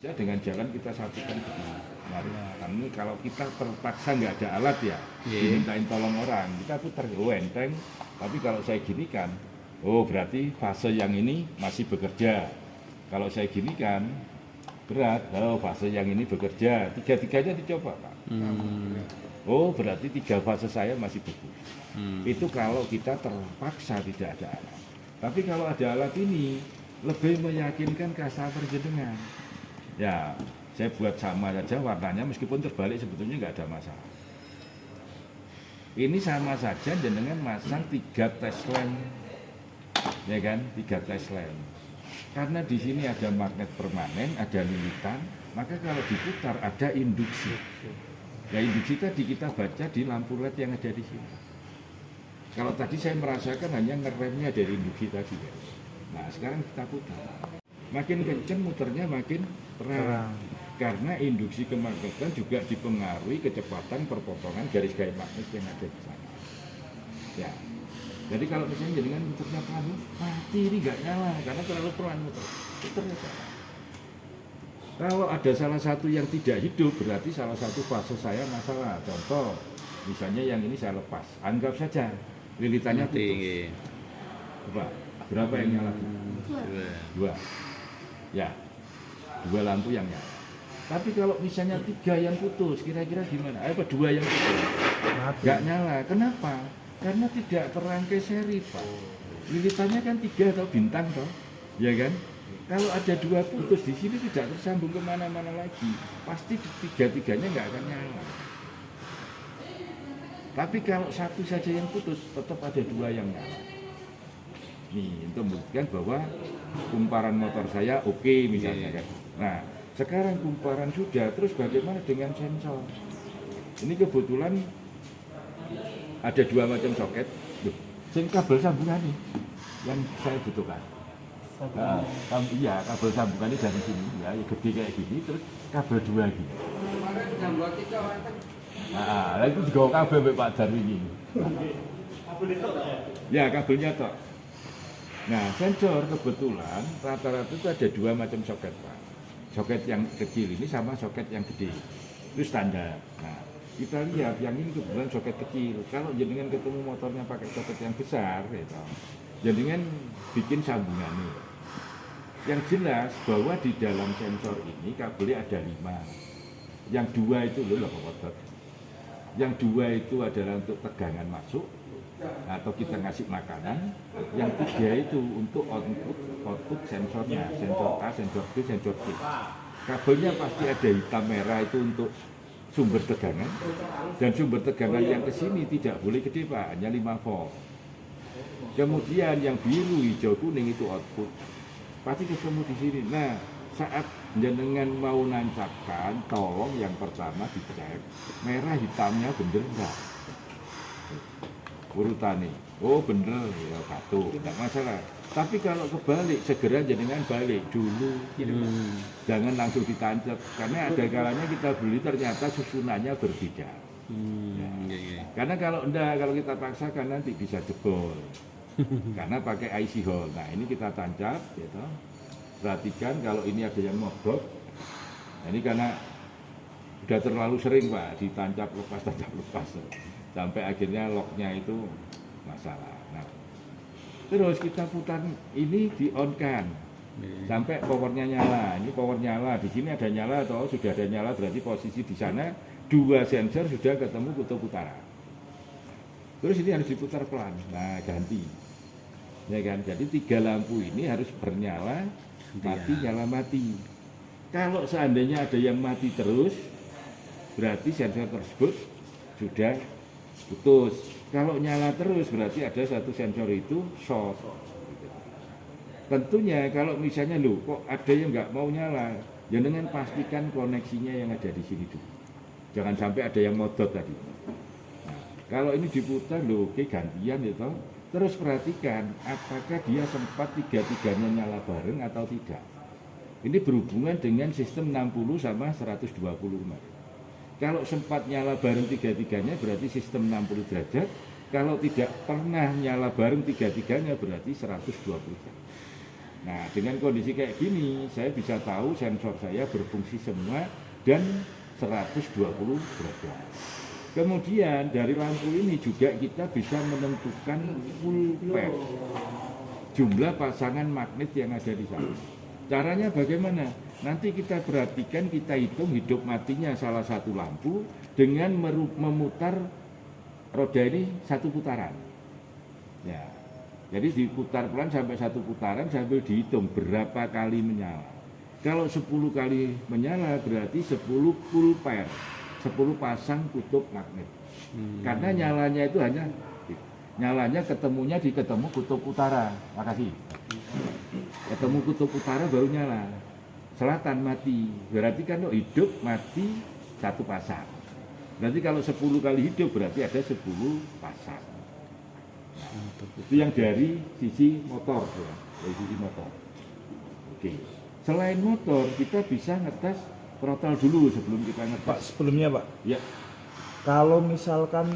Ya, dengan jalan kita satukan begini. Karena kalau kita terpaksa nggak ada alat ya, dimintain tolong orang, kita putar, oh enteng. Tapi kalau saya ginikan, oh berarti fase yang ini masih bekerja. Kalau saya ginikan, berat, oh fase yang ini bekerja. Tiga-tiganya dicoba Pak. Oh berarti 3 fase saya masih bagus. Itu kalau kita terpaksa tidak ada alat. Tapi kalau ada alat ini, lebih meyakinkan customer jenengan. Ya, saya buat sama saja warnanya meskipun terbalik sebetulnya nggak ada masalah. Ini sama saja dengan masang 3 test lamp, ya kan, 3 test lamp. Karena di sini ada magnet permanen, ada lilitan, maka kalau diputar ada induksi. Ya induksi tadi kita baca di lampu LED yang ada di sini. Kalau tadi saya merasakan hanya ngeremnya dari induksi tadi. Ya. Nah sekarang kita putar. Makin kencang muternya makin terang. Karena induksi kemagnetan juga dipengaruhi kecepatan perpotongan garis gaya magnet yang ada di sana. Ya. Jadi kalau misalnya jaringan muternya pelan, mati ini nggak nyala karena terlalu pelan muternya pelan. Kalau ada salah satu yang tidak hidup berarti salah satu fase saya masalah. Contoh, misalnya yang ini saya lepas, anggap saja lilitannya putus. Coba, berapa yang nyala? 2. Ya, 2 lampu yang nyala. Tapi kalau misalnya 3 yang putus, kira-kira gimana? Apa 2 yang putus? Nggak nyala. Kenapa? Karena tidak terangkai seri, Pak. Lilitannya kan 3 atau bintang, toh, ya kan? Kalau ada 2 putus di sini tidak tersambung kemana-mana lagi, pasti 3-tiganya nggak akan nyala. Tapi kalau 1 saja yang putus, tetap ada 2 yang nyala. Nih, untuk membuktikan bahwa kumparan motor saya oke, misalnya kan. Nah, sekarang kumparan sudah, terus bagaimana dengan sensor? Ini kebetulan ada 2 macam soket. Sing kabel sambungan nih yang saya butuhkan. Iya, kabel sambungannya dari sini, ya gede kayak gini, terus kabel 2 gini. Nah, itu juga kabel Pak Darwi ini. Ya, kabelnya tok. Nah, sensor kebetulan rata-rata itu ada 2 macam soket, Pak. Soket yang kecil ini sama soket yang gede. Itu standar. Nah, kita lihat yang ini kebetulan soket kecil. Kalau jenengan ketemu motornya pakai soket yang besar, gitu, jenengan bikin sambungannya. Yang jelas bahwa di dalam sensor ini kabelnya ada 5. Yang 2 itu loh otot. Yang 2 itu adalah untuk tegangan masuk atau kita ngasih makanan. Yang 3 itu untuk output sensornya, sensor A, sensor B, sensor C. Kabelnya pasti ada hitam merah itu untuk sumber tegangan, dan sumber tegangan yang ke sini tidak boleh gede Pak, hanya 5 volt. Kemudian yang biru, hijau, kuning itu output. Pasti ketemu di sini. Nah, saat jenengan mau nancapkan, tolong yang pertama dicek merah hitamnya bener enggak? Urutannya, oh bener, ya satu, tidak masalah. Tapi kalau kebalik, segera jenengan balik dulu. Jangan langsung ditancap, karena ada kalanya kita beli ternyata susunannya berbeda. Karena kalau enggak, kalau kita paksakan nanti bisa jebol. Karena pakai IC hole. Nah ini kita tancap, gitu. Perhatikan kalau ini ada yang mogok. Nah, ini karena sudah terlalu sering Pak, ditancap lepas, tancap lepas. Sampai akhirnya locknya itu masalah. Nah, terus kita putar ini di on kan sampai powernya nyala. Ini power nyala, di sini ada nyala atau sudah ada nyala, berarti posisi di sana 2 sensor sudah ketemu kutub utara. Terus ini harus diputar pelan. Nah, ganti. Ya kan? Jadi 3 lampu ini harus bernyala, mati, nyala, mati. Kalau seandainya ada yang mati terus, berarti sensor tersebut sudah putus. Kalau nyala terus berarti ada satu sensor itu short. Tentunya kalau misalnya kok ada yang nggak mau nyala, ya dengan pastikan koneksinya yang ada di sini dulu. Jangan sampai ada yang modot tadi. Nah, kalau ini diputar oke gantian itu. Terus perhatikan apakah dia sempat 3-tiganya nyala bareng atau tidak. Ini berhubungan dengan sistem 60 sama 120 kemarin. Kalau sempat nyala bareng 3-tiganya berarti sistem 60 derajat. Kalau tidak pernah nyala bareng 3-tiganya berarti 120 derajat. Nah, dengan kondisi kayak gini, saya bisa tahu sensor saya berfungsi semua dan 120 derajat. Kemudian dari lampu ini juga kita bisa menentukan full pair, jumlah pasangan magnet yang ada di sana. Caranya bagaimana? Nanti kita perhatikan, kita hitung hidup matinya salah satu lampu dengan memutar roda ini satu putaran. Ya, jadi diputar pelan sampai satu putaran sambil dihitung berapa kali menyala. Kalau 10 kali menyala berarti 10 full pair, 10 pasang kutub magnet. Karena nyalanya itu nyalanya ketemunya di ketemu kutub utara. Makasih. Ketemu kutub utara baru nyala. Selatan mati. Berarti kan hidup mati satu pasang. Berarti kalau 10 kali hidup berarti ada 10 pasang. Nah, itu yang dari sisi motor ya, dari sisi motor. Oke. Selain motor kita bisa ngetes throttle dulu sebelum kita ngetes. Pak, sebelumnya Pak. Ya. Kalau misalkan